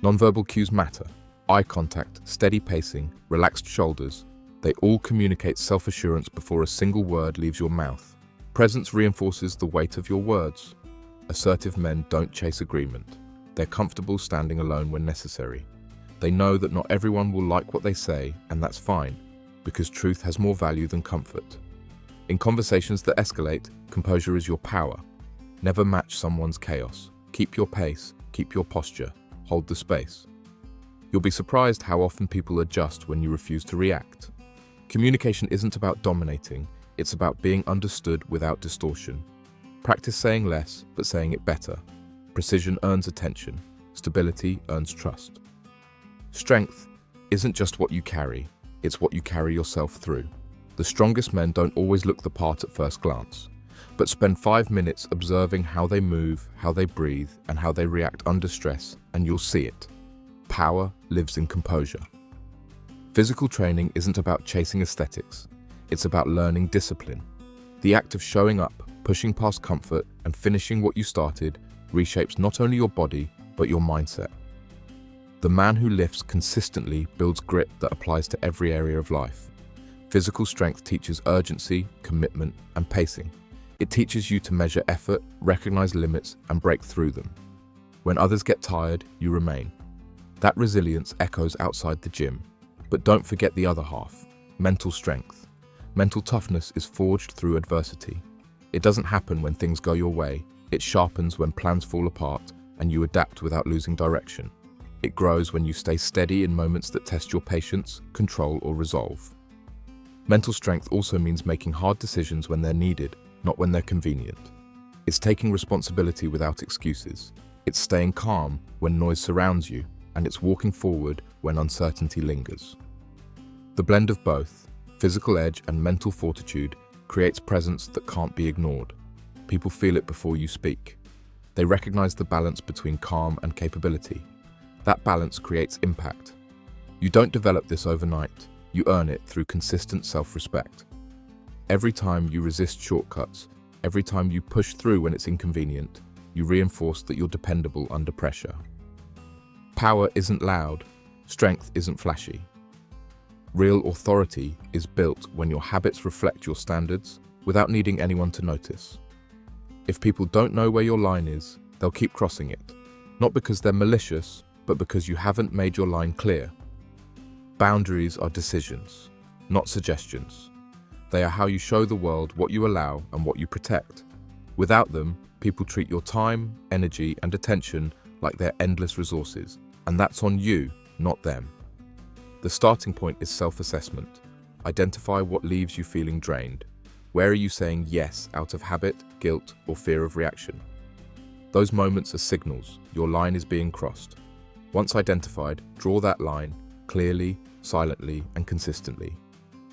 Nonverbal cues matter. Eye contact, steady pacing, relaxed shoulders. They all communicate self-assurance before a single word leaves your mouth. Presence reinforces the weight of your words. Assertive men don't chase agreement. They're comfortable standing alone when necessary. They know that not everyone will like what they say, and that's fine, because truth has more value than comfort. In conversations that escalate, composure is your power. Never match someone's chaos. Keep your pace, keep your posture, hold the space. You'll be surprised how often people adjust when you refuse to react. Communication isn't about dominating, it's about being understood without distortion. Practice saying less, but saying it better. Precision earns attention. Stability earns trust. Strength isn't just what you carry, it's what you carry yourself through. The strongest men don't always look the part at first glance, but spend 5 minutes observing how they move, how they breathe, and how they react under stress, and you'll see it. Power lives in composure. Physical training isn't about chasing aesthetics, it's about learning discipline. The act of showing up, pushing past comfort, and finishing what you started reshapes not only your body, but your mindset. The man who lifts consistently builds grit that applies to every area of life. Physical strength teaches urgency, commitment, and pacing. It teaches you to measure effort, recognize limits, and break through them. When others get tired, you remain. That resilience echoes outside the gym. But don't forget the other half, mental strength. Mental toughness is forged through adversity. It doesn't happen when things go your way. It sharpens when plans fall apart and you adapt without losing direction. It grows when you stay steady in moments that test your patience, control, or resolve. Mental strength also means making hard decisions when they're needed, not when they're convenient. It's taking responsibility without excuses. It's staying calm when noise surrounds you, and it's walking forward when uncertainty lingers. The blend of both, physical edge and mental fortitude, creates presence that can't be ignored. People feel it before you speak. They recognize the balance between calm and capability. That balance creates impact. You don't develop this overnight. You earn it through consistent self-respect. Every time you resist shortcuts, every time you push through when it's inconvenient, you reinforce that you're dependable under pressure. Power isn't loud, strength isn't flashy. Real authority is built when your habits reflect your standards without needing anyone to notice. If people don't know where your line is, they'll keep crossing it, not because they're malicious, but because you haven't made your line clear. Boundaries are decisions, not suggestions. They are how you show the world what you allow and what you protect. Without them, people treat your time, energy, and attention like they're endless resources, and that's on you, not them. The starting point is self-assessment. Identify what leaves you feeling drained. Where are you saying yes out of habit, guilt, or fear of reaction? Those moments are signals your line is being crossed. Once identified, draw that line clearly, silently, and consistently.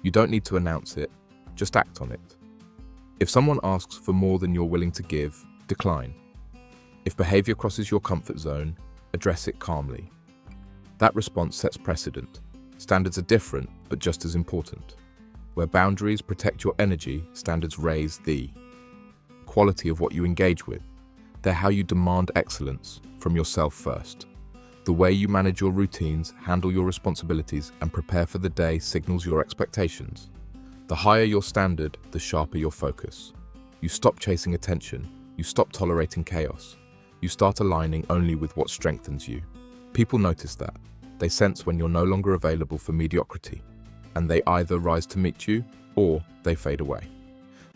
You don't need to announce it, just act on it. If someone asks for more than you're willing to give, decline. If behavior crosses your comfort zone, address it calmly. That response sets precedent. Standards are different, but just as important. Where boundaries protect your energy, standards raise the quality of what you engage with. They're how you demand excellence from yourself first. The way you manage your routines, handle your responsibilities, and prepare for the day signals your expectations. The higher your standard, the sharper your focus. You stop chasing attention. You stop tolerating chaos. You start aligning only with what strengthens you. People notice that. They sense when you're no longer available for mediocrity, and they either rise to meet you or they fade away.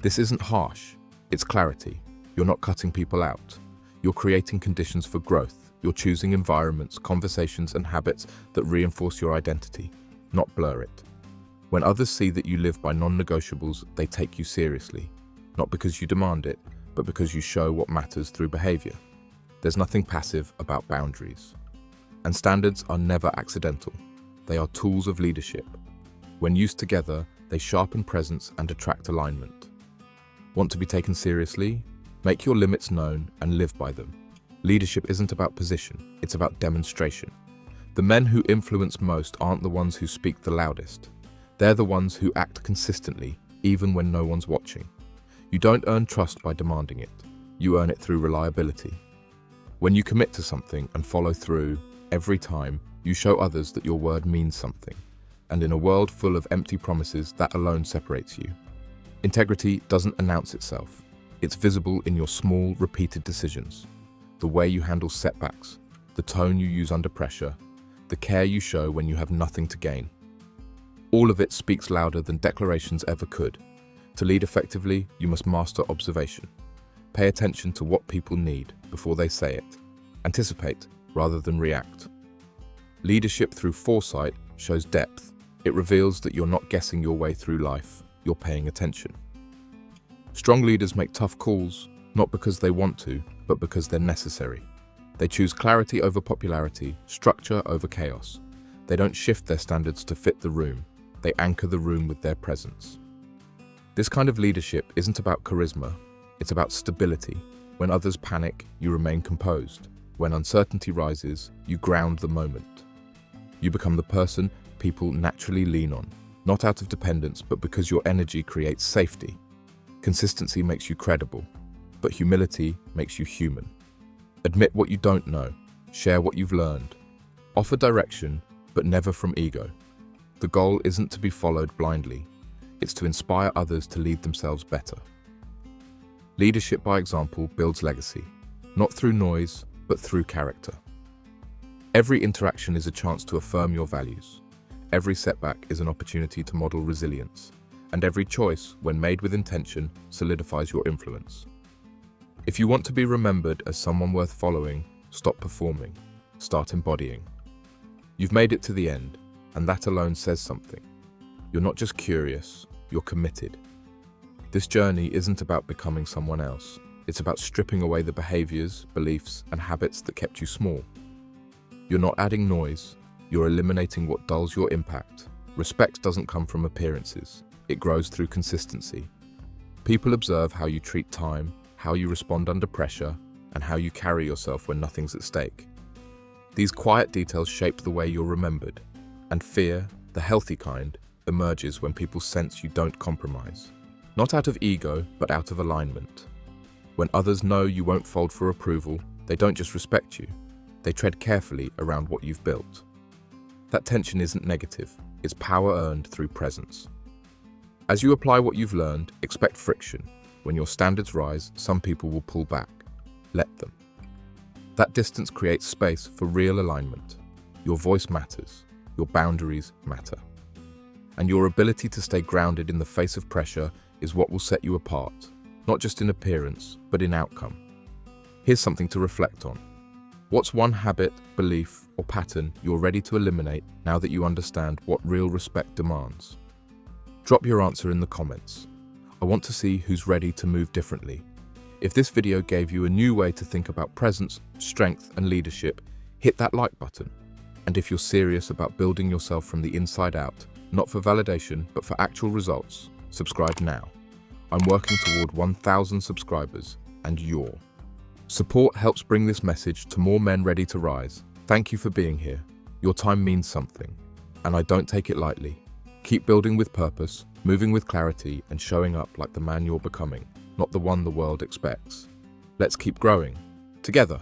This isn't harsh, it's clarity. You're not cutting people out. You're creating conditions for growth. You're choosing environments, conversations, and habits that reinforce your identity, not blur it. When others see that you live by non-negotiables, they take you seriously, not because you demand it, but because you show what matters through behavior. There's nothing passive about boundaries. And standards are never accidental. They are tools of leadership. When used together, they sharpen presence and attract alignment. Want to be taken seriously? Make your limits known and live by them. Leadership isn't about position, it's about demonstration. The men who influence most aren't the ones who speak the loudest. They're the ones who act consistently, even when no one's watching. You don't earn trust by demanding it. You earn it through reliability. When you commit to something and follow through, Every time, you show others that your word means something. And in a world full of empty promises, that alone separates you. Integrity doesn't announce itself. It's visible in your small, repeated decisions. The way you handle setbacks, the tone you use under pressure, the care you show when you have nothing to gain. All of it speaks louder than declarations ever could. To lead effectively, you must master observation. Pay attention to what people need before they say it. Anticipate rather than react. Leadership through foresight shows depth. It reveals that you're not guessing your way through life, you're paying attention. Strong leaders make tough calls, not because they want to, but because they're necessary. They choose clarity over popularity, structure over chaos. They don't shift their standards to fit the room. They anchor the room with their presence. This kind of leadership isn't about charisma, it's about stability. When others panic, you remain composed. When uncertainty rises, you ground the moment. You become the person people naturally lean on, not out of dependence, but because your energy creates safety. Consistency makes you credible, but humility makes you human. Admit what you don't know, share what you've learned. Offer direction, but never from ego. The goal isn't to be followed blindly, it's to inspire others to lead themselves better. Leadership by example builds legacy, not through noise, but through character. Every interaction is a chance to affirm your values. Every setback is an opportunity to model resilience, and every choice, when made with intention, solidifies your influence. If you want to be remembered as someone worth following, stop performing, start embodying. You've made it to the end, and that alone says something. You're not just curious, you're committed. This journey isn't about becoming someone else. It's about stripping away the behaviors, beliefs, and habits that kept you small. You're not adding noise, you're eliminating what dulls your impact. Respect doesn't come from appearances, it grows through consistency. People observe how you treat time, how you respond under pressure, and how you carry yourself when nothing's at stake. These quiet details shape the way you're remembered, and fear, the healthy kind, emerges when people sense you don't compromise. Not out of ego, but out of alignment. When others know you won't fold for approval, they don't just respect you, they tread carefully around what you've built. That tension isn't negative, it's power earned through presence. As you apply what you've learned, expect friction. When your standards rise, some people will pull back. Let them. That distance creates space for real alignment. Your voice matters, your boundaries matter. And your ability to stay grounded in the face of pressure is what will set you apart, not just in appearance, but in outcome. Here's something to reflect on. What's one habit, belief, or pattern you're ready to eliminate now that you understand what real respect demands? Drop your answer in the comments. I want to see who's ready to move differently. If this video gave you a new way to think about presence, strength, and leadership, hit that like button. And if you're serious about building yourself from the inside out, not for validation, but for actual results, subscribe now. I'm working toward 1,000 subscribers, and your support helps bring this message to more men ready to rise. Thank you for being here. Your time means something, and I don't take it lightly. Keep building with purpose, moving with clarity, and showing up like the man you're becoming, not the one the world expects. Let's keep growing, together.